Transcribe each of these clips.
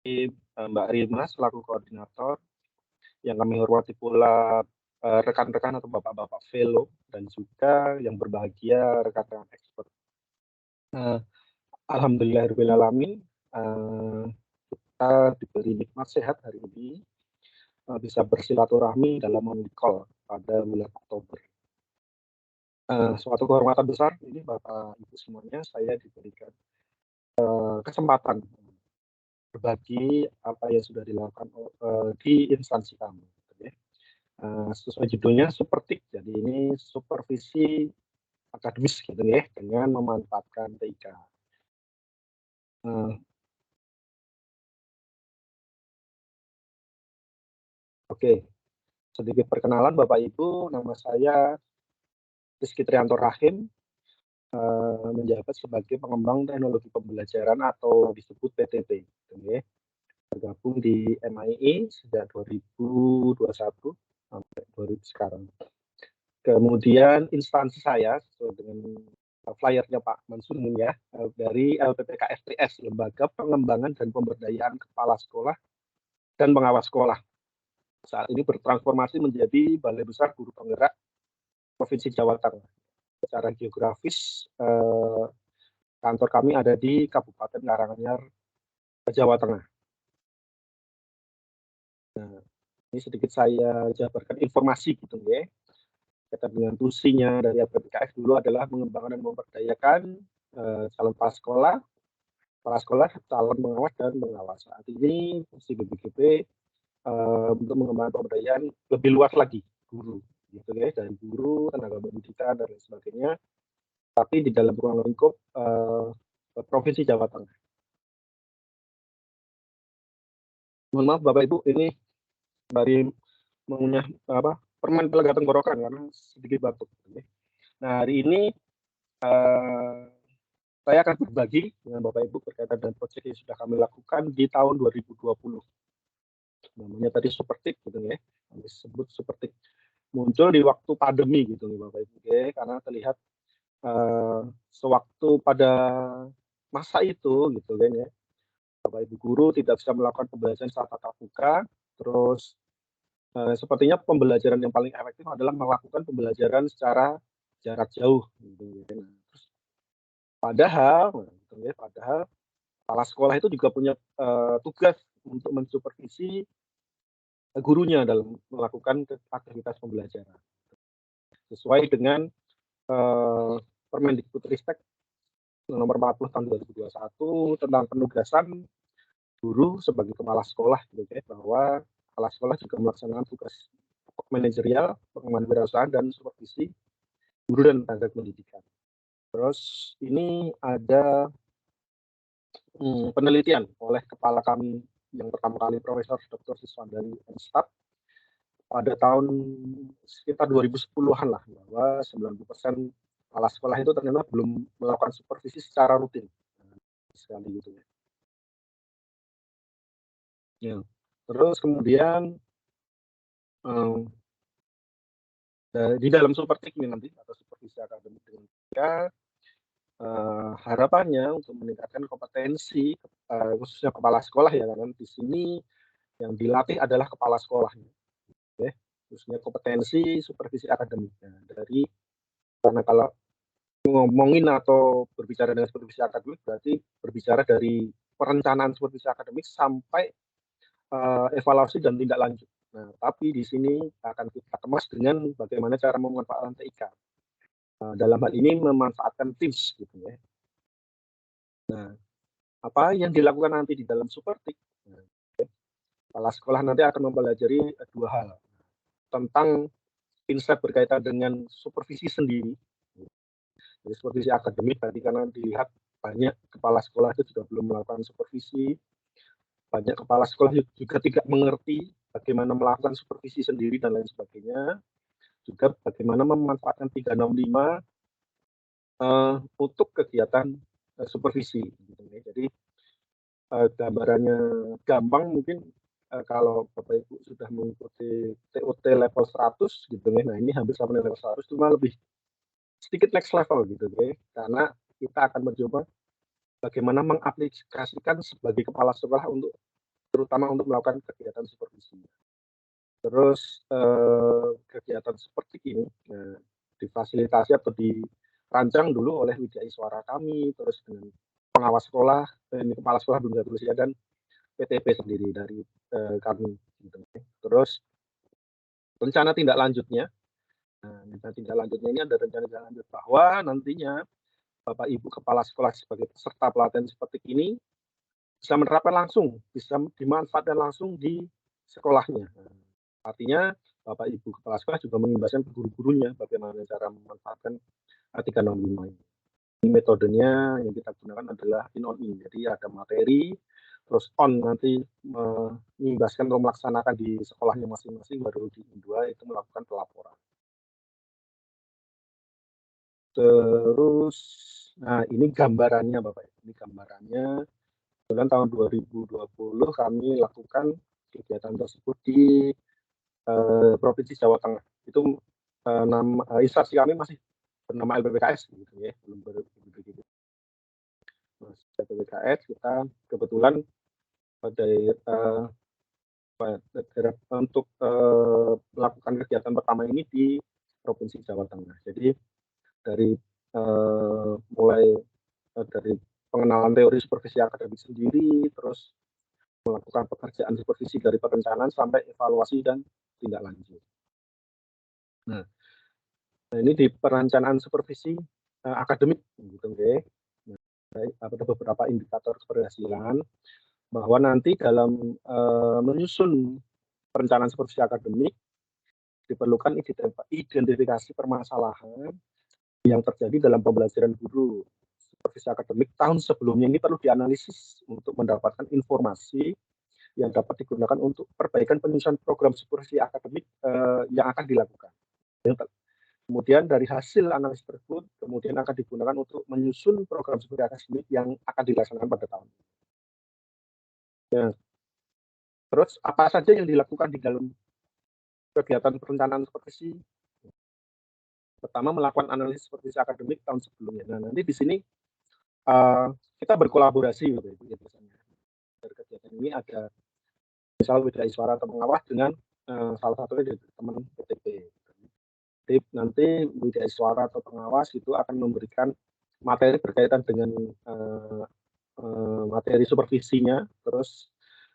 Mbak Rima selaku koordinator, yang kami hormati pula rekan-rekan atau bapak-bapak fellow, dan juga yang berbahagia rekan-rekan expert. Eh, Alhamdulillahirrahmanirrahim, kita diberi nikmat sehat hari ini, bisa bersilaturahmi dalam monthly call pada bulan Oktober. Suatu kehormatan besar ini Bapak Ibu semuanya, saya diberikan kesempatan berbagi apa yang sudah dilakukan di instansi kami. Gitu ya. Sesuai judulnya Supertik, jadi ini supervisi akademis gitu ya, dengan memanfaatkan TIK. Oke, sedikit perkenalan Bapak Ibu, nama saya Rizky Trianto Rahim, menjabat sebagai pengembang teknologi pembelajaran atau disebut PTP. Gitu ya. Bergabung di MIE sejak 2021 sampai 2000 sekarang. Kemudian instansi saya sesuai dengan flyernya Pak Mansur ya, dari LPPKFTS, Lembaga Pengembangan dan Pemberdayaan Kepala Sekolah dan Pengawas Sekolah. Saat ini bertransformasi menjadi Balai Besar Guru Penggerak Provinsi Jawa Tengah. Secara geografis, kantor kami ada di Kabupaten Karanganyar, Jawa Tengah. Nah, ini sedikit saya jabarkan informasi gitu ya. Kaitan dengan tusinya dari LPPKF dulu adalah mengembangkan dan memperdayakan calon kepala sekolah, calon pengawas dan pengawas. Saat ini fungsi BPGP untuk mengembangkan pemberdayaan lebih luas lagi guru, gitu ya, dari guru, tenaga pendidikan dan lain sebagainya, tapi di dalam ruang lingkup Provinsi Jawa Tengah. Mohon maaf Bapak Ibu, ini dari mengunyah permen pelega tenggorokan karena sedikit batuk. Nah, hari ini saya akan berbagi dengan Bapak Ibu berkaitan dengan proyek yang sudah kami lakukan di tahun 2020. Namanya tadi Supertik gitu ya, kami sebut Supertik. Muncul di waktu pandemi gitu nih Bapak Ibu ya, karena terlihat sewaktu pada masa itu gitu kan ya, Bapak Ibu guru tidak bisa melakukan pembelajaran secara tatap muka, terus sepertinya pembelajaran yang paling efektif adalah melakukan pembelajaran secara jarak jauh gitu ya. Padahal gitu ya, padahal kepala sekolah itu juga punya tugas untuk mensupervisi gurunya dalam melakukan aktivitas pembelajaran sesuai dengan Permendikbudristek nomor 40 tahun 2021 tentang penugasan guru sebagai kepala sekolah gitu ya, bahwa kepala sekolah juga melaksanakan tugas manajerial, pengembangan wirausahaan dan supervisi guru dan tenaga pendidikan. Terus ini ada penelitian oleh kepala kami yang pertama kali Profesor Dr. Siswandari and Staff pada tahun sekitar 2010-an lah, bahwa 90% kepala sekolah itu ternyata belum melakukan supervisi secara rutin. Sekali gitu ya. Ya. Terus kemudian di dalam Supertik ini nanti atau supervisi akademik dengan mereka, harapannya untuk meningkatkan kompetensi khususnya kepala sekolah ya, karena di sini yang dilatih adalah kepala sekolahnya, ya, khususnya kompetensi supervisi akademiknya. Karena kalau ngomongin atau berbicara dengan supervisi akademik berarti berbicara dari perencanaan supervisi akademik sampai evaluasi dan tindak lanjut. Nah, tapi di sini akan kita kemas dengan bagaimana cara memanfaatkan TIK. Dalam hal ini memanfaatkan Teams gitu ya. Nah, apa yang dilakukan nanti di dalam Supertik? Nah, kepala sekolah nanti akan mempelajari dua hal tentang insight berkaitan dengan supervisi sendiri. Jadi supervisi akademik tadi karena dilihat banyak kepala sekolah itu juga belum melakukan supervisi, banyak kepala sekolah juga tidak mengerti bagaimana melakukan supervisi sendiri dan lain sebagainya. Juga bagaimana memanfaatkan 365 untuk kegiatan supervisi. Gitu ya. Jadi gambarannya gampang mungkin kalau Bapak Ibu sudah mengikuti TOT level 100 gitu ya. Nah, ini hampir sama dengan level 100 cuma lebih sedikit next level gitu ya. Karena kita akan mencoba bagaimana mengaplikasikan sebagai kepala sekolah untuk terutama untuk melakukan kegiatan supervisi. Terus, kegiatan seperti ini, difasilitasi atau dirancang dulu oleh Widya Iswara kami, terus dengan pengawas sekolah, ini kepala sekolah dunia Rusia dan PTP sendiri dari, kami, gitu. Terus rencana tindak lanjutnya, rencana tindak lanjutnya ini ada rencana tindak lanjut bahwa nantinya Bapak Ibu kepala sekolah sebagai peserta pelatihan seperti ini bisa menerapkan langsung, bisa dimanfaatkan langsung di sekolahnya. Artinya Bapak Ibu kepala sekolah juga mengimbaskan ke guru-gurunya bagaimana cara memanfaatkan A365 ini. Ini metodenya yang kita gunakan adalah in on in. Jadi ada materi, terus on nanti mengimbaskan atau melaksanakan di sekolahnya masing-masing, baru di in 2 itu melakukan pelaporan. Terus, nah ini gambarannya Bapak, ini gambarannya. Kemudian tahun 2020 kami lakukan kegiatan tersebut di Provinsi Jawa Tengah. Itu instansi kami masih bernama LPPKS gitu ya, belum begitu. Masih LPPKS, kita kebetulan pada untuk melakukan kegiatan pertama ini di Provinsi Jawa Tengah. Jadi dari mulai dari pengenalan teori supervisi akademik sendiri, terus melakukan pekerjaan supervisi dari perencanaan sampai evaluasi dan tindak lanjut. Nah, ini di perencanaan supervisi akademik, gitu ya. Nah, ada beberapa indikator keberhasilan bahwa nanti dalam menyusun perencanaan supervisi akademik diperlukan identifikasi permasalahan yang terjadi dalam pembelajaran guru supervisi akademik tahun sebelumnya. Ini perlu dianalisis untuk mendapatkan informasi yang dapat digunakan untuk perbaikan penyusunan program supervisi akademik yang akan dilakukan. Kemudian dari hasil analisis tersebut, kemudian akan digunakan untuk menyusun program supervisi akademik yang akan dilaksanakan pada tahun ini. Nah, terus apa saja yang dilakukan di dalam kegiatan perencanaan supervisi? Pertama, melakukan analisis supervisi akademik tahun sebelumnya. Nah, nanti di sini kita berkolaborasi gitu ya biasanya. Dari kegiatan ini ada misal Widya Iswara atau pengawas dengan salah satunya dari teman PTP. Jadi nanti Widya Iswara atau pengawas itu akan memberikan materi berkaitan dengan materi supervisinya, terus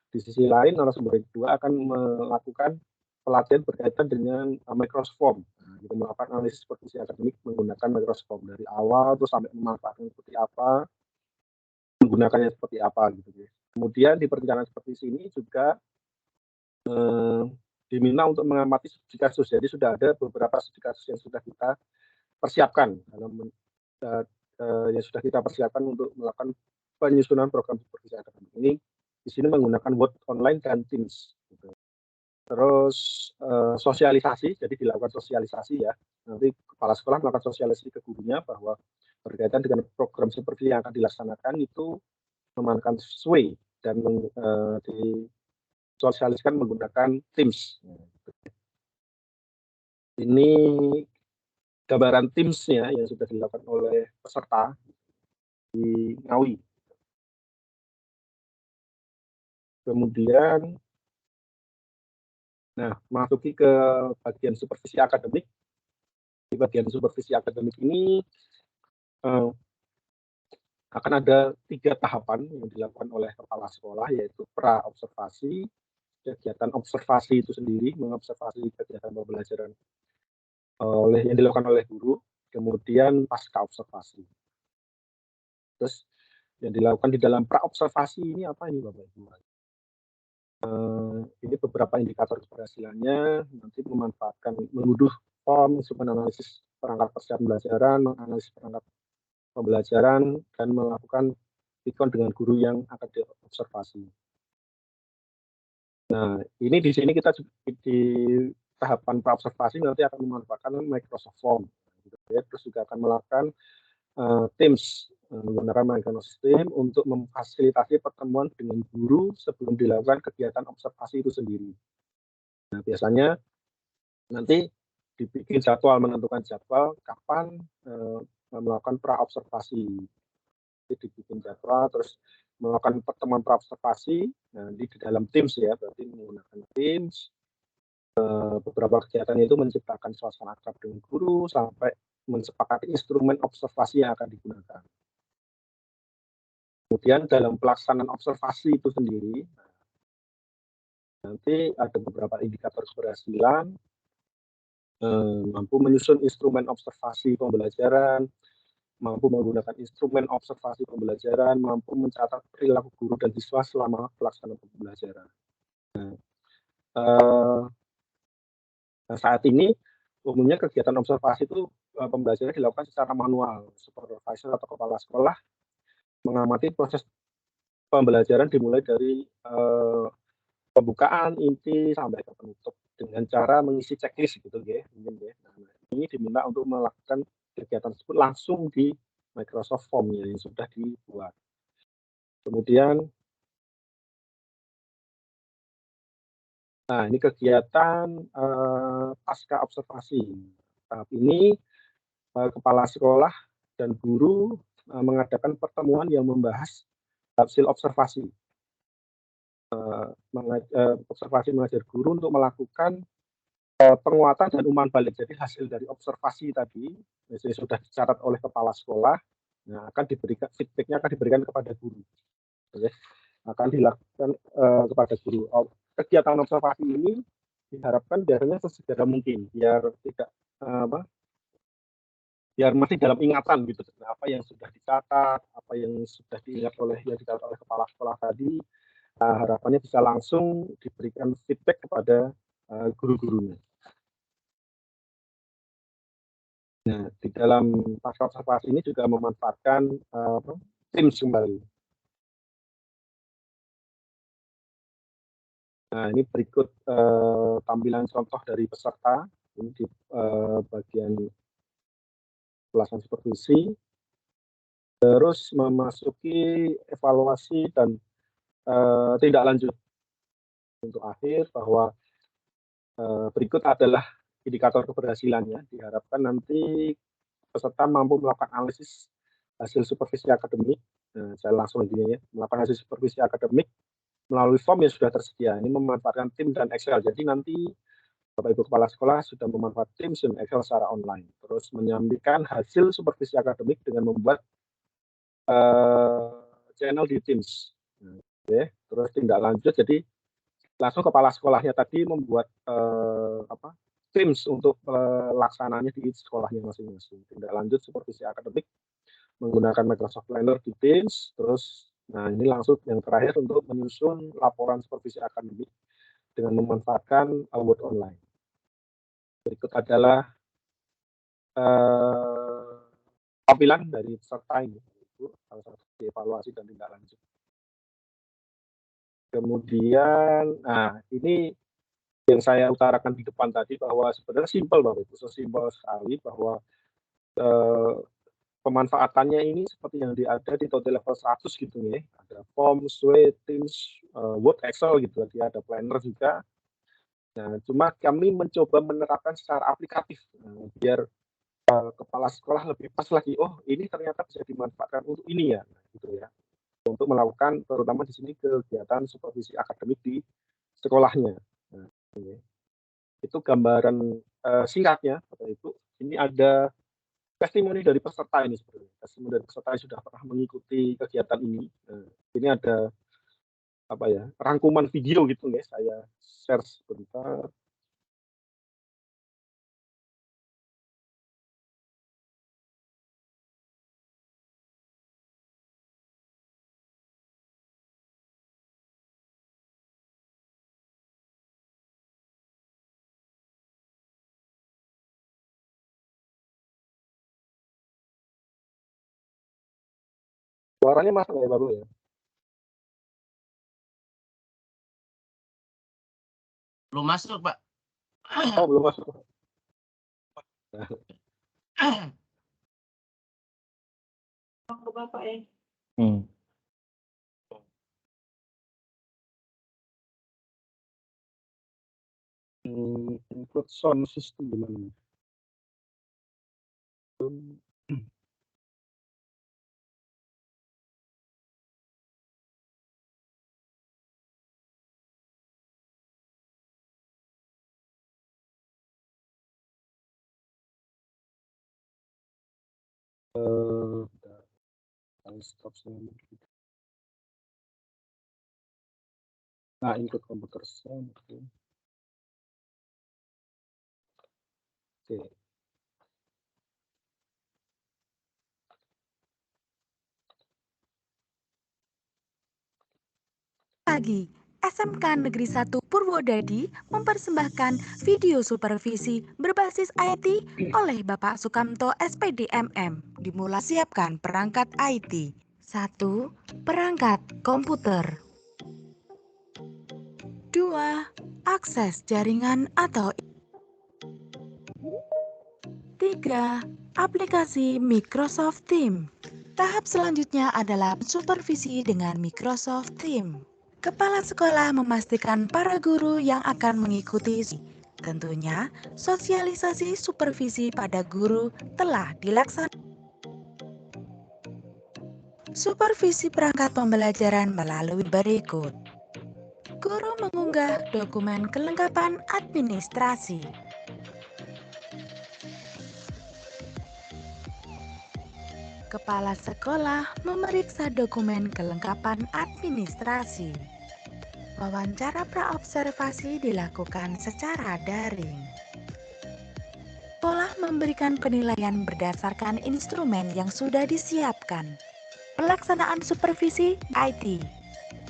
di sisi lain narasumber kedua akan melakukan pelatihan berkaitan dengan Microsoft Form. Nah, gitu, melakukan analisis supervisi akademik menggunakan Microsoft Form dari awal terus sampai memanfaatkan seperti apa, menggunakannya seperti apa gitu ya. Kemudian di perencanaan supervisi ini juga diminta untuk mengamati studi kasus. Jadi sudah ada beberapa studi kasus yang sudah kita persiapkan dalam yang sudah kita persiapkan untuk melakukan penyusunan program supervisi akademik ini. Di sini menggunakan Word online dan Teams. Gitu. Terus sosialisasi, jadi dilakukan sosialisasi ya. Nanti kepala sekolah melakukan sosialisasi ke gurunya bahwa berkaitan dengan program supervisi yang akan dilaksanakan itu memainkan sesuai dan disosialisasikan menggunakan Teams. Ini gambaran Teams-nya yang sudah dilakukan oleh peserta di Ngawi. Kemudian, nah masuki ke bagian supervisi akademik. Di bagian supervisi akademik ini akan ada 3 tahapan yang dilakukan oleh kepala sekolah, yaitu pra-observasi, kegiatan observasi itu sendiri, mengobservasi kegiatan pembelajaran yang dilakukan oleh guru, kemudian pasca observasi. Terus yang dilakukan di dalam pra-observasi ini apa ini Bapak Ibu? Ini beberapa indikator keberhasilannya, nanti memanfaatkan mengunduh form untuk menganalisis perangkat persiapan pembelajaran, menganalisis perangkat pembelajaran, dan melakukan pikon dengan guru yang akan diobservasi. Nah, ini di sini kita di tahapan pra-observasi nanti akan memanfaatkan Microsoft Form. Gitu ya. Terus juga akan melakukan Teams menggunakan Microsoft Teams untuk memfasilitasi pertemuan dengan guru sebelum dilakukan kegiatan observasi itu sendiri. Nah, biasanya nanti dibikin jadwal, menentukan jadwal kapan melakukan pra-observasi. Dibikin jadwal, terus melakukan pertemuan praobservasi, nah di dalam Teams ya, berarti menggunakan Teams. Beberapa kegiatan itu menciptakan suasana akrab dengan guru sampai mensepakati instrumen observasi yang akan digunakan. Kemudian dalam pelaksanaan observasi itu sendiri, nanti ada beberapa indikator keberhasilan, mampu menyusun instrumen observasi pembelajaran, mampu menggunakan instrumen observasi pembelajaran, mampu mencatat perilaku guru dan siswa selama pelaksanaan pembelajaran. Nah, saat ini umumnya kegiatan observasi itu pembelajaran dilakukan secara manual. Supervisor atau kepala sekolah mengamati proses pembelajaran dimulai dari pembukaan, inti, sampai ke penutup dengan cara mengisi checklist gitu ya. Nah, ini diminta untuk melakukan kegiatan tersebut langsung di Microsoft Form yang sudah dibuat. Kemudian, nah ini kegiatan pasca observasi. Tahap ini kepala sekolah dan guru mengadakan pertemuan yang membahas hasil observasi. Observasi mengajar guru untuk melakukan penguatan dan umpan balik. Jadi hasil dari observasi tadi sudah dicatat oleh kepala sekolah, nah akan diberikan feedback-nya akan diberikan kepada guru. Oke. Akan dilakukan kepada guru. Kegiatan observasi ini diharapkan biasanya sesegera mungkin biar tidak biar masih dalam ingatan gitu, apa yang sudah dicatat, apa yang sudah diingat yang dicatat oleh kepala sekolah tadi, harapannya bisa langsung diberikan feedback kepada guru-gurunya. Nah, di dalam pasca observasi ini juga memanfaatkan Teams kembali. Nah, ini berikut tampilan contoh dari peserta ini di bagian pelaksanaan supervisi. Terus memasuki evaluasi dan tindak lanjut. Untuk akhir bahwa berikut adalah indikator keberhasilannya. Diharapkan nanti peserta mampu melakukan analisis hasil supervisi akademik. Nah, saya langsung aja ya, melakukan hasil supervisi akademik melalui form yang sudah tersedia. Ini memanfaatkan Teams dan Excel. Jadi nanti Bapak Ibu Kepala Sekolah sudah memanfaatkan Teams dan Excel secara online. Terus menyampaikan hasil supervisi akademik dengan membuat channel di Teams. Oke. Terus tindak lanjut, jadi langsung kepala sekolahnya tadi membuat Teams untuk pelaksananya di sekolahnya masing-masing. Tindak lanjut supervisi akademik menggunakan Microsoft Planner di Teams. Terus, nah ini langsung yang terakhir untuk menyusun laporan supervisi akademik dengan memanfaatkan Word Online. Berikut adalah tampilan dari peserta ini, itu salah satu evaluasi dan tindak lanjut. Kemudian, nah ini yang saya utarakan di depan tadi bahwa sebenarnya simpel Bapak Ibu, sesimpel sekali bahwa pemanfaatannya ini seperti yang ada di Total Level 100 gitu ya. Ada Form, Suite, Teams, Word, Excel gitu. Jadi ada Planner juga. Nah, cuma kami mencoba menerapkan secara aplikatif biar kepala sekolah lebih pas lagi. Oh, ini ternyata bisa dimanfaatkan untuk ini ya, gitu ya. Untuk melakukan terutama di sini kegiatan supervisi akademik di sekolahnya. Nah, itu gambaran singkatnya, Bapak Ibu. Ini ada testimoni dari peserta ini sebenarnya. Testimoni dari peserta yang sudah pernah mengikuti kegiatan ini. Nah, ini ada apa ya, rangkuman video gitu ya, saya share sebentar. Suaranya masuk ya Bapak ya? Belum masuk, Pak. Oh, belum masuk. Ke Bapak ya. Include sound system gimana? stop saya. Nah, include komputer science. Oke. Pagi, SMK Negeri 1 Purwodadi mempersembahkan video supervisi berbasis IT oleh Bapak Sukamto SPD MM. Dimulai siapkan perangkat IT. 1. Perangkat komputer. 2. Akses jaringan atau 3. Aplikasi Microsoft Teams. Tahap selanjutnya adalah supervisi dengan Microsoft Teams. Kepala sekolah memastikan para guru yang akan mengikuti, tentunya sosialisasi supervisi pada guru telah dilaksanakan. Supervisi perangkat pembelajaran melalui berikut. Guru mengunggah dokumen kelengkapan administrasi. Kepala sekolah memeriksa dokumen kelengkapan administrasi. Wawancara praobservasi dilakukan secara daring. Sekolah memberikan penilaian berdasarkan instrumen yang sudah disiapkan. Pelaksanaan supervisi IT.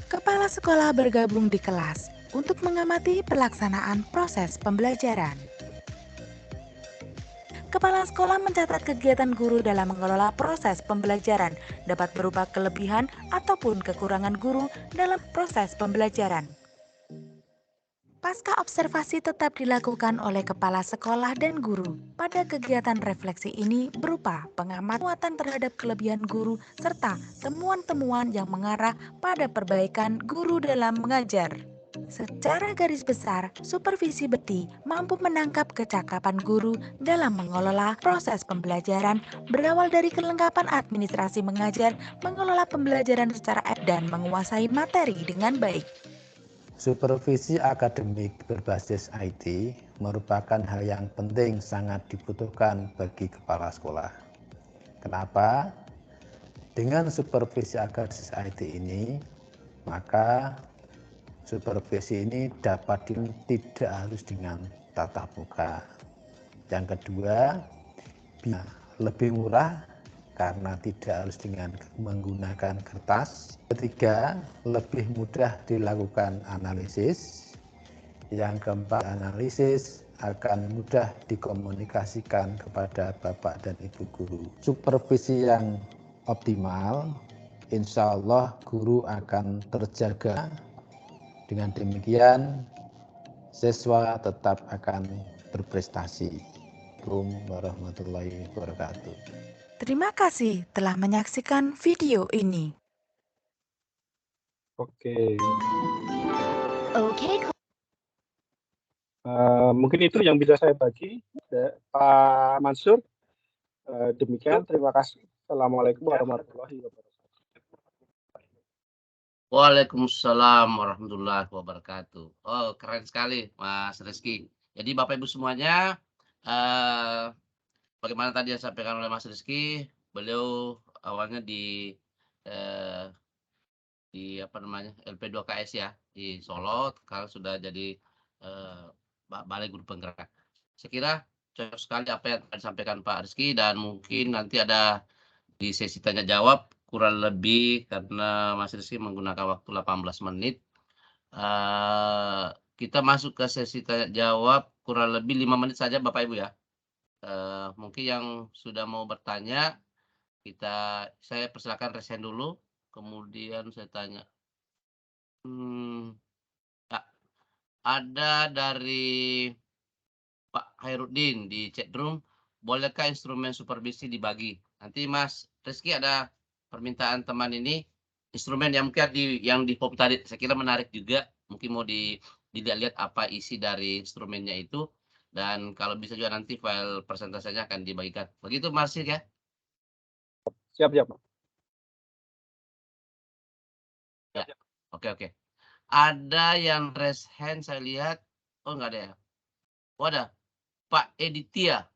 Kepala sekolah bergabung di kelas untuk mengamati pelaksanaan proses pembelajaran. Kepala sekolah mencatat kegiatan guru dalam mengelola proses pembelajaran dapat berupa kelebihan ataupun kekurangan guru dalam proses pembelajaran. Pasca observasi tetap dilakukan oleh kepala sekolah dan guru. Pada kegiatan refleksi ini berupa pengamatan terhadap kelebihan guru serta temuan-temuan yang mengarah pada perbaikan guru dalam mengajar. Secara garis besar, supervisi BETI mampu menangkap kecakapan guru dalam mengelola proses pembelajaran berawal dari kelengkapan administrasi mengajar, mengelola pembelajaran secara dan menguasai materi dengan baik. Supervisi akademik berbasis IT merupakan hal yang penting sangat dibutuhkan bagi kepala sekolah. Kenapa? Dengan supervisi akademik IT ini, maka supervisi ini dapat tidak harus dengan tatap muka. Yang kedua, lebih murah karena tidak harus dengan menggunakan kertas. Ketiga, lebih mudah dilakukan analisis. Yang keempat, analisis akan mudah dikomunikasikan kepada Bapak dan Ibu guru. Supervisi yang optimal, insya Allah guru akan terjaga. Dengan demikian, siswa tetap akan berprestasi. Assalamualaikum warahmatullahi wabarakatuh. Terima kasih telah menyaksikan video ini. Oke. Oke. Mungkin itu yang bisa saya bagi, Pak Mansur. Demikian, terima kasih. Assalamualaikum warahmatullahi wabarakatuh. Waalaikumsalam warahmatullahi wabarakatuh. Oh, keren sekali, Mas Rizky. Jadi Bapak Ibu semuanya, bagaimana tadi yang disampaikan oleh Mas Rizky, beliau awalnya di LP2KS ya di Solo, sekarang sudah jadi Balai Guru Penggerak. Saya kira cocok sekali apa yang disampaikan Pak Rizky, dan mungkin nanti ada di sesi tanya jawab kurang lebih, karena Mas Rizky menggunakan waktu 18 menit. Kita masuk ke sesi tanya jawab kurang lebih 5 menit saja Bapak Ibu ya. Mungkin yang sudah mau bertanya, saya persilakan resen dulu, kemudian saya tanya. Ada dari Pak Khairuddin di chat room, bolehkah instrumen supervisi dibagi? Nanti Mas Rizky ada permintaan teman ini, instrumen yang mungkin yang di pop tadi, saya kira menarik juga, mungkin mau dilihat apa isi dari instrumennya itu, dan kalau bisa juga nanti file persentasenya akan dibagikan. Begitu Mas Rizky ya? Siap, Pak. Ya, oke. Ada yang raise hand saya lihat. Oh, enggak ada ya. Oh, ada. Pak Editia.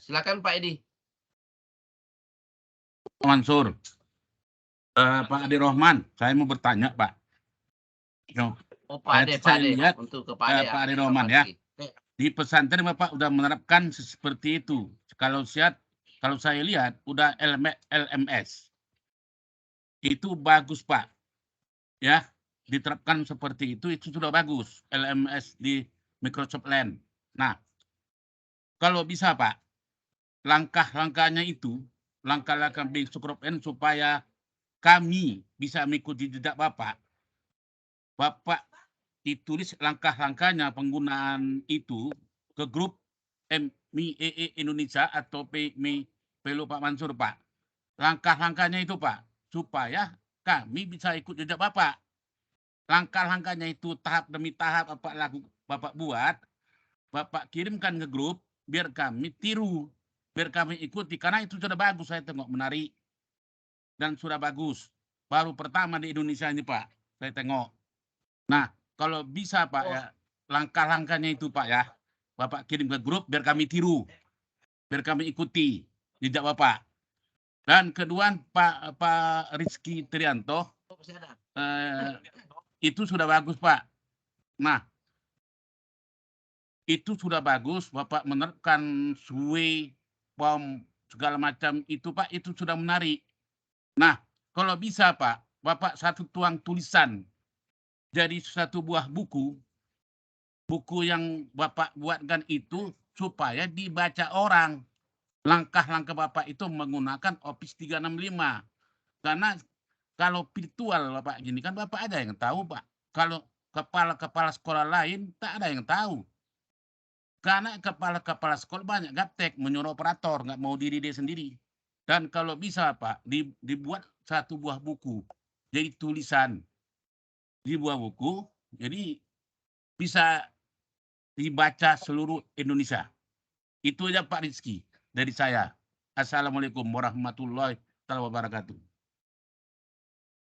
Silakan Pak Edi. Mansur. Pak Ade Rohman, saya mau bertanya, Pak. Oh, Pak Ade, Saya lihat untuk ke Pak Ade, Pak Ade Rohman ya. Rizky. Di pesantren Bapak udah menerapkan seperti itu. Kalau saya lihat udah LMS. Itu bagus, Pak. Ya, diterapkan seperti itu sudah bagus. LMS di Microsoft Land. Nah, kalau bisa, Pak, langkah-langkahnya itu, langkah-langkah Microsoft Land supaya kami bisa mengikuti jejak Bapak. Bapak ditulis langkah-langkahnya penggunaan itu ke grup MIEE Indonesia atau Pelo Pak Mansur, Pak. Langkah-langkahnya itu, Pak, supaya kami bisa ikut jejak Bapak. Langkah-langkahnya itu tahap demi tahap Bapak buat, Bapak kirimkan ke grup, biar kami tiru, biar kami ikuti. Karena itu sudah bagus, saya tengok menarik. Dan sudah bagus. Baru pertama di Indonesia ini, Pak, saya tengok. Nah, kalau bisa, Pak, ya, langkah-langkahnya itu, Pak, ya, Bapak kirim ke grup, biar kami tiru, biar kami ikuti jejak Bapak. Dan kedua, Pak Rizky Trianto, itu sudah bagus, Pak. Nah, itu sudah bagus, Bapak menerapkan SWE, POM, segala macam itu, Pak, itu sudah menarik. Nah, kalau bisa, Pak, Bapak satu tuang tulisan, jadi satu buah buku yang Bapak buatkan itu supaya dibaca orang. Langkah-langkah Bapak itu menggunakan Office 365. Karena kalau virtual Bapak gini kan Bapak ada yang tahu, Pak. Kalau kepala-kepala sekolah lain tak ada yang tahu. Karena kepala-kepala sekolah banyak gaptek, menyuruh operator, nggak mau diri dia sendiri. Dan kalau bisa, Pak, dibuat satu buah buku. Jadi tulisan di buah buku, jadi bisa dibaca seluruh Indonesia. Itu aja Pak Rizky dari saya. Assalamualaikum warahmatullahi wabarakatuh.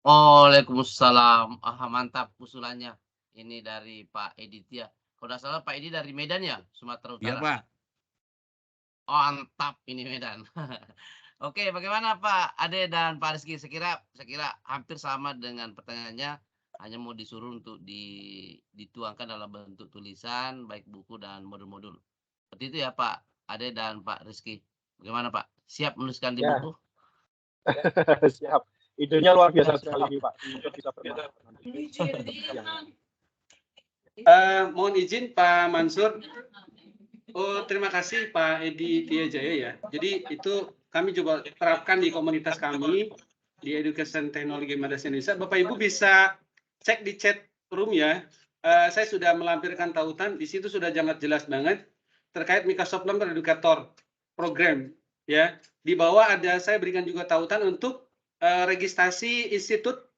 Waalaikumsalam. Mantap usulannya. Ini dari Pak Edit ya. Kalau tidak salah Pak Edi dari Medan ya, Sumatera Utara. Iya, Pak. Mantap ini Medan. Oke, bagaimana Pak Ade dan Pak Rizky? Saya kira hampir sama dengan pertanyaannya. Hanya mau disuruh untuk dituangkan dalam bentuk tulisan, baik buku dan modul-modul. Seperti itu ya Pak Ade dan Pak Rizky. Bagaimana Pak? Siap menuliskan di Ya. buku? Siap. Idenya luar biasa sekali nih Pak. Ini bisa bermanfaat. Mohon izin Pak Mansur. Oh, terima kasih Pak Edi Tiajaya ya. Jadi itu kami coba terapkan di komunitas kami di Education Technology Madrasah Indonesia. Bapak Ibu bisa cek di chat room ya. Saya sudah melampirkan tautan. Di situ sudah sangat jelas banget terkait Microsoft Learn Educator program ya. Di bawah ada saya berikan juga tautan untuk registrasi institut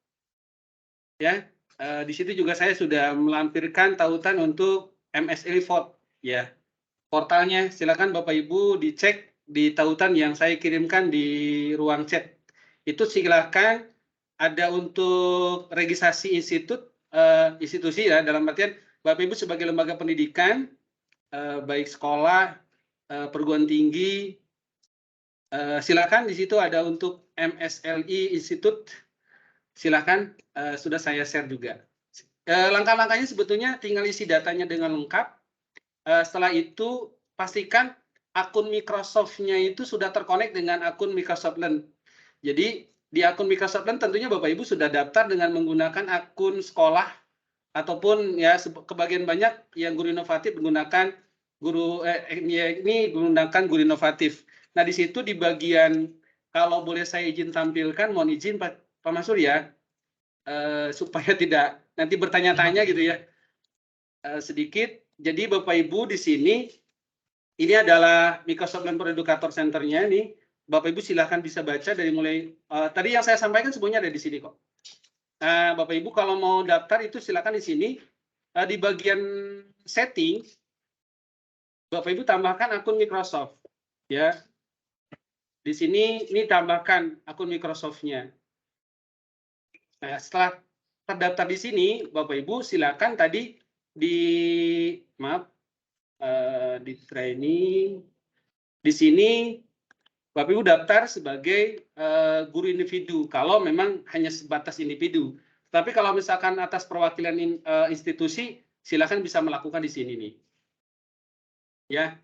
ya. Di situ juga saya sudah melampirkan tautan untuk MSL Vote ya. Portalnya silakan Bapak Ibu dicek di tautan yang saya kirimkan di ruang chat. Itu silakan ada untuk registrasi institusi ya, dalam artian Bapak Ibu sebagai lembaga pendidikan baik sekolah, perguruan tinggi, silakan di situ ada untuk MSLI Institute. Silakan, sudah saya share juga. Langkah-langkahnya sebetulnya tinggal isi datanya dengan lengkap. Setelah itu pastikan akun Microsoft-nya itu sudah terkonek dengan akun Microsoft Learn. Jadi di akun Microsoft Learn tentunya Bapak Ibu sudah daftar dengan menggunakan akun sekolah ataupun ya kebagian banyak yang guru inovatif menggunakan guru Guru Inovatif. Nah di situ di bagian kalau boleh saya izin tampilkan, mohon izin Pak Mansur ya, supaya tidak nanti bertanya-tanya gitu ya, sedikit. Jadi Bapak Ibu di sini, ini adalah Microsoft Learn Educator Center-nya nih. Bapak Ibu silahkan bisa baca dari mulai, tadi yang saya sampaikan semuanya ada di sini kok. Bapak Ibu kalau mau daftar itu silakan di sini. Di bagian setting, Bapak Ibu tambahkan akun Microsoft. Ya, di sini ini tambahkan akun Microsoft-nya. Nah, setelah terdaftar di sini, Bapak Ibu silakan tadi di training di sini Bapak Ibu daftar sebagai guru individu kalau memang hanya sebatas individu. Tapi kalau misalkan atas perwakilan institusi, silakan bisa melakukan di sini nih. Ya.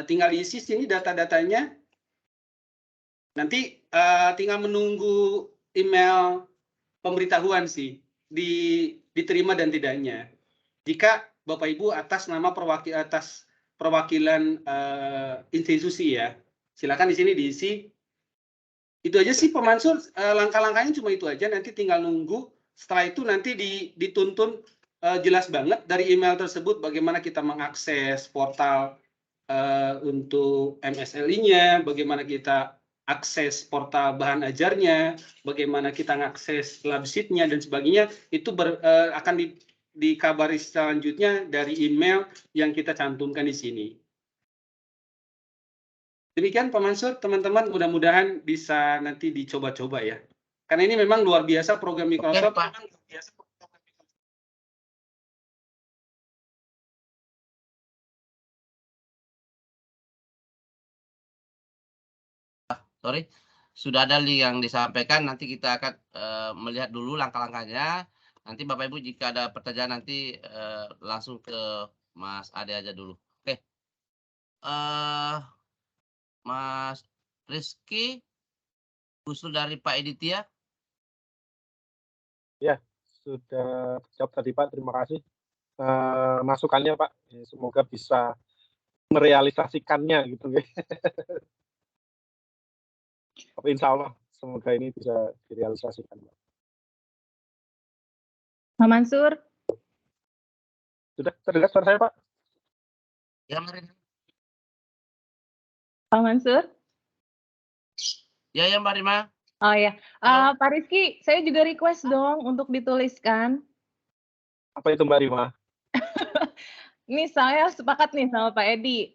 Tinggal isi sini data-datanya. Nanti tinggal menunggu email pemberitahuan sih diterima dan tidaknya. Jika Bapak Ibu atas nama perwakilan institusi ya, silakan di sini diisi. Itu aja sih Pak Mansur, langkah-langkahnya cuma itu aja. Nanti tinggal nunggu. Setelah itu nanti dituntun jelas banget dari email tersebut bagaimana kita mengakses portal untuk MSLI-nya, bagaimana kita akses portal bahan ajarnya, bagaimana kita mengakses lab sheet-nya dan sebagainya. Itu akan dikabari selanjutnya dari email yang kita cantumkan di sini. Demikian Pak Mansur, teman-teman mudah-mudahan bisa nanti dicoba-coba ya. Karena ini memang luar biasa program Microsoft. Pak. Sorry, sudah ada link yang disampaikan. Nanti kita akan melihat dulu langkah-langkahnya. Nanti Bapak Ibu jika ada pertanyaan nanti langsung ke Mas Ade aja dulu. Oke. Mas Rizky, usul dari Pak Editia. Ya, sudah jawab tadi Pak. Terima kasih masukannya Pak. Semoga bisa merealisasikannya gitu. Tapi insya Allah semoga ini bisa direalisasikan. Pak Mansur. Sudah terdengar suara saya Pak? Ya, mari. Pak Mansur. Ya, Mbak Rima. Oh ya, Pak Rizky, saya juga request dong untuk dituliskan. Apa itu Mbak Rima? Ini saya sepakat nih sama Pak Edi.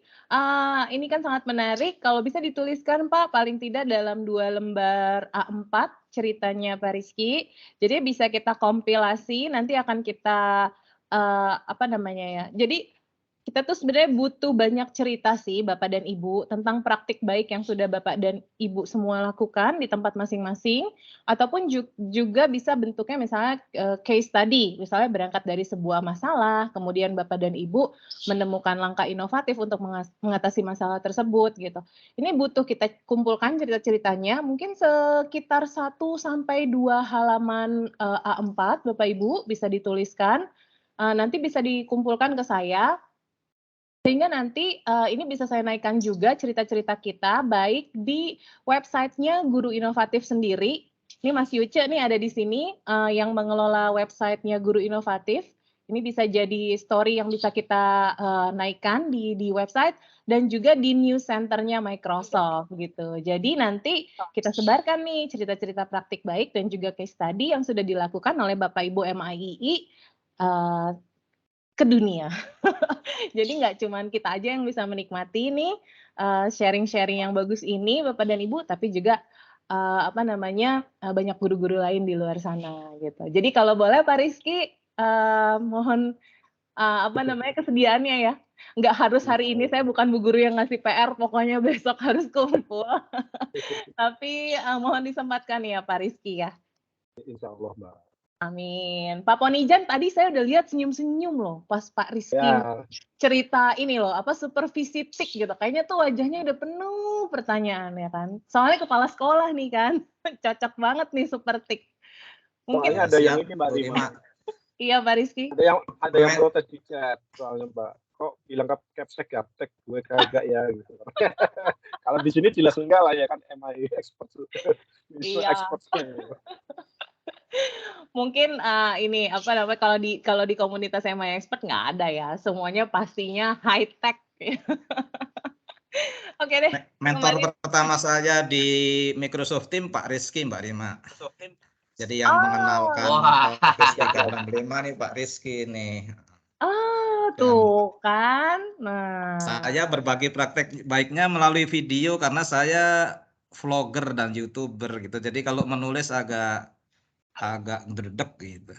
Ini kan sangat menarik. Kalau bisa dituliskan Pak, paling tidak dalam 2 lembar A4 ceritanya Pak Rizky. Jadi bisa kita kompilasi. Nanti akan kita Jadi kita tuh sebenarnya butuh banyak cerita sih Bapak dan Ibu tentang praktik baik yang sudah Bapak dan Ibu semua lakukan di tempat masing-masing, ataupun juga bisa bentuknya misalnya case study, misalnya berangkat dari sebuah masalah, kemudian Bapak dan Ibu menemukan langkah inovatif untuk mengatasi masalah tersebut gitu. Ini butuh kita kumpulkan cerita-ceritanya, mungkin sekitar 1 sampai 2 halaman A4 Bapak Ibu bisa dituliskan, nanti bisa dikumpulkan ke saya. Sehingga nanti ini bisa saya naikkan juga cerita-cerita kita baik di websitenya Guru Inovatif sendiri. Ini Mas Yuce nih ada di sini yang mengelola websitenya Guru Inovatif. Ini bisa jadi story yang bisa kita naikkan di website dan juga di news centernya Microsoft gitu. Jadi nanti kita sebarkan nih cerita-cerita praktik baik dan juga case study yang sudah dilakukan oleh Bapak Ibu MAII ke dunia. Jadi nggak cuman kita aja yang bisa menikmati nih sharing-sharing yang bagus ini Bapak dan Ibu, tapi juga banyak guru-guru lain di luar sana gitu. Jadi kalau boleh Pak Rizky mohon kesediaannya ya. Nggak harus hari ini, saya bukan bu guru yang ngasih PR, pokoknya besok harus kumpul. Tapi mohon disempatkan ya Pak Rizky ya. Insya Allah Mbak. Amin. Pak Ponijan tadi saya udah lihat senyum-senyum loh pas Pak Rizky cerita ini loh, supervisi TIK gitu. Kayaknya tuh wajahnya udah penuh pertanyaan ya kan. Soalnya kepala sekolah nih kan. Cocok banget nih super TIK. Mungkin soalnya ada yang ini Mbak Rima. Iya Pak Rizky. Ada yang protes di chat soalnya Mbak. Kok bilang capsek gaptek gue kagak ya gitu. Kalau di sini jelas enggak lah ya kan MI expert. Iya. Mungkin ini kalau di komunitas MI Expert nggak ada ya, semuanya pastinya high tech. Oke deh. Mentor pertama saya di Microsoft Team Pak Rizky Mbak Rima. Jadi yang mengenalkan Office 365 nih Pak Rizky nih. Tuh kan. Nah. Saya berbagi praktek baiknya melalui video karena saya vlogger dan YouTuber gitu. Jadi kalau menulis agak ngedredeg gitu.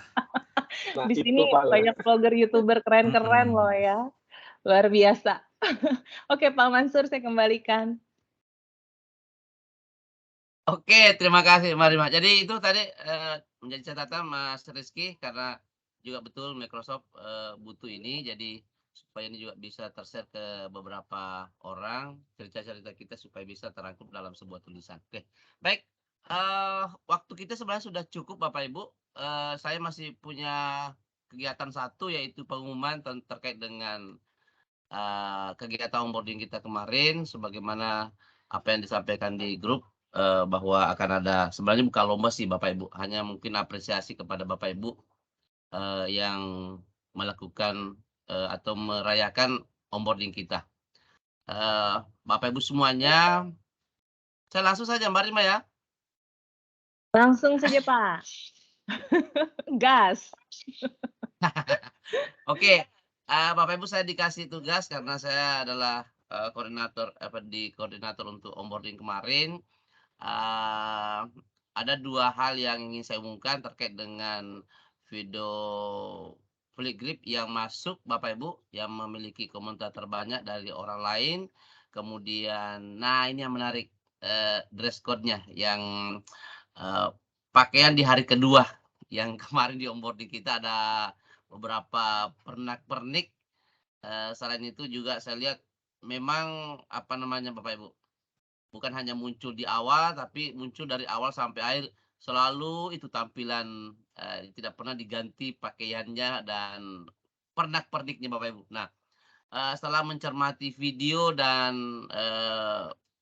Di sini banyak vlogger YouTuber keren-keren loh ya. Luar biasa. Oke, Pak Mansur, saya kembalikan. Oke, terima kasih Mbak Rima. Jadi itu tadi menjadi catatan Mas Rizky karena juga betul Microsoft butuh ini, jadi supaya ini juga bisa tershare ke beberapa orang cerita-cerita kita supaya bisa terangkum dalam sebuah tulisan. Oke, baik. Waktu kita sebenarnya sudah cukup Bapak Ibu. Saya masih punya kegiatan satu yaitu pengumuman terkait dengan kegiatan onboarding kita kemarin, sebagaimana apa yang disampaikan di grup. Bahwa akan ada sebenarnya bukan lomba sih Bapak Ibu, hanya mungkin apresiasi kepada Bapak Ibu yang melakukan atau merayakan onboarding kita. Bapak Ibu semuanya, saya langsung saja Mbak Rima ya. Langsung saja Pak. Gas. Oke, Bapak Ibu saya dikasih tugas karena saya adalah koordinator untuk onboarding kemarin. Ada dua hal yang ingin saya umumkan terkait dengan video Flipgrid yang masuk Bapak Ibu yang memiliki komentar terbanyak dari orang lain. Kemudian, nah ini yang menarik, dress code-nya yang pakaian di hari kedua yang kemarin di onboarding kita ada beberapa pernak-pernik. Selain itu juga saya lihat memang apa namanya Bapak Ibu, bukan hanya muncul di awal, tapi muncul dari awal sampai akhir. Selalu itu tampilan, tidak pernah diganti pakaiannya dan pernak-perniknya Bapak Ibu. Nah, setelah mencermati video dan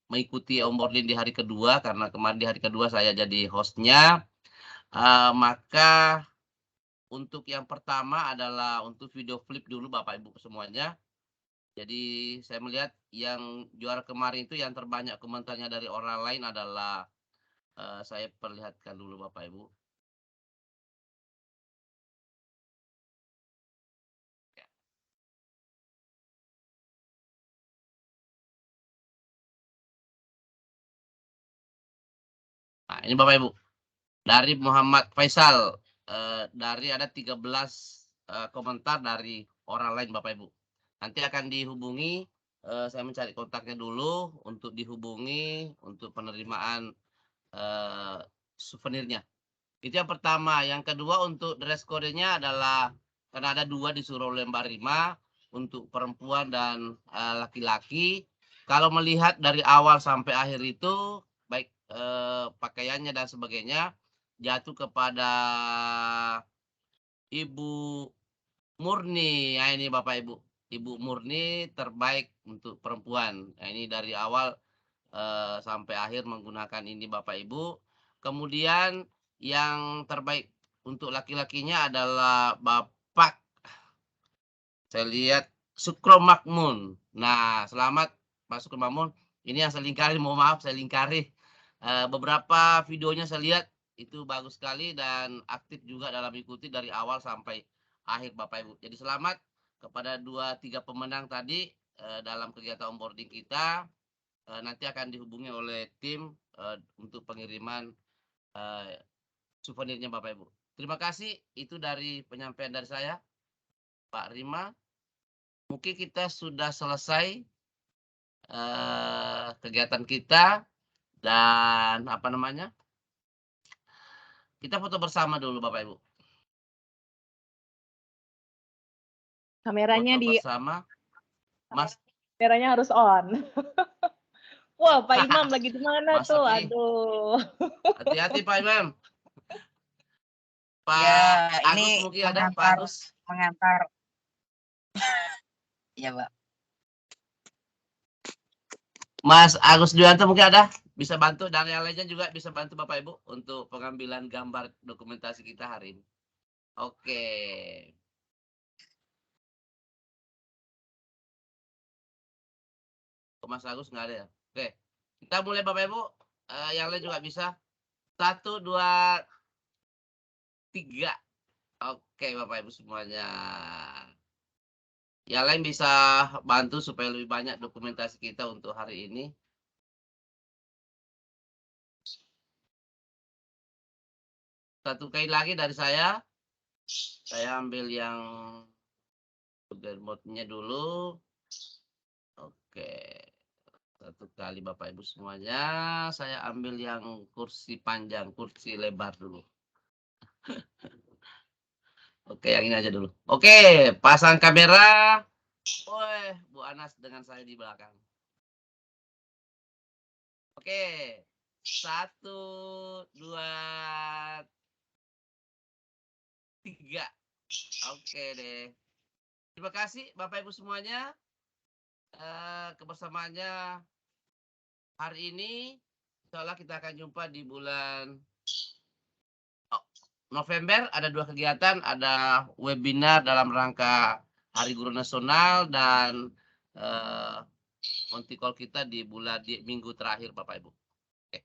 mengikuti onboarding di hari kedua, karena kemarin di hari kedua saya jadi hostnya, maka untuk yang pertama adalah untuk video flip dulu Bapak Ibu semuanya. Jadi saya melihat yang juara kemarin itu yang terbanyak komentarnya dari orang lain adalah saya perlihatkan dulu Bapak Ibu. Ya. Nah ini Bapak Ibu dari Muhammad Faisal, dari ada 13 komentar dari orang lain Bapak Ibu. Nanti akan dihubungi, saya mencari kontaknya dulu untuk dihubungi untuk penerimaan souvenirnya. Itu yang pertama. Yang kedua untuk dress code-nya adalah karena ada dua disuruh oleh Mbak Rima untuk perempuan dan laki-laki. Kalau melihat dari awal sampai akhir itu baik pakaiannya dan sebagainya jatuh kepada Ibu Murni. Nah, ini Bapak Ibu. Ibu Murni terbaik untuk perempuan. Nah, ini dari awal sampai akhir menggunakan ini Bapak Ibu. Kemudian yang terbaik untuk laki-lakinya adalah Bapak, saya lihat Sukro Makmun. Nah, selamat Pak Sukro Makmun. Ini yang saya lingkari, mohon maaf saya lingkari. Beberapa videonya saya lihat itu bagus sekali dan aktif juga dalam ikuti dari awal sampai akhir Bapak Ibu. Jadi selamat kepada 2-3 pemenang tadi dalam kegiatan onboarding kita. Nanti akan dihubungi oleh tim untuk pengiriman souvenirnya Bapak Ibu. Terima kasih, itu dari penyampaian dari saya, Pak Rima. Mungkin kita sudah selesai kegiatan kita dan apa namanya? Kita foto bersama dulu Bapak Ibu. Kameranya foto bersama. Mas. Kameranya harus on. Wah, Pak Imam lagi di mana tuh? Aduh. Hati-hati Pak Imam. Pak ya, Agus ini mungkin ada Pak Agus. Mengantar. Iya, Pak. Mas Agus Duyanto mungkin ada, bisa bantu, dan yang lainnya juga bisa bantu Bapak Ibu untuk pengambilan gambar dokumentasi kita hari ini. Oke. Mas Agus nggak ada ya? Oke. Kita mulai Bapak Ibu. Yang lain juga bisa. 1, 2, 3. Oke Bapak Ibu semuanya. Yang lain bisa bantu supaya lebih banyak dokumentasi kita untuk hari ini. Satu kali lagi dari saya. Saya ambil yang mode-nya dulu. Oke. Satu kali Bapak Ibu semuanya, saya ambil yang kursi panjang, kursi lebar dulu. Oke, yang ini aja dulu. Oke, pasang kamera. Woi, Bu Anas dengan saya di belakang. Oke, 1, 2, 3. Oke deh. Terima kasih Bapak Ibu semuanya. Kebersamaannya hari ini. Insya Allah kita akan jumpa di bulan November. Ada 2 kegiatan. Ada webinar dalam rangka Hari Guru Nasional dan Monti Call kita di minggu terakhir Bapak Ibu. Oke.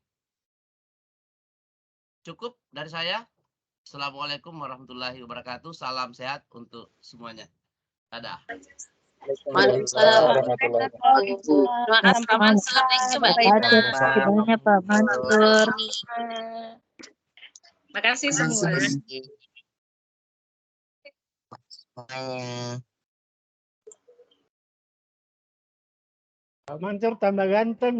Cukup dari saya. Assalamualaikum warahmatullahi wabarakatuh. Salam sehat untuk semuanya. Dadah. Terima kasih Pak Mansur. Terima kasih semua. Pak Mansur tambah ganteng.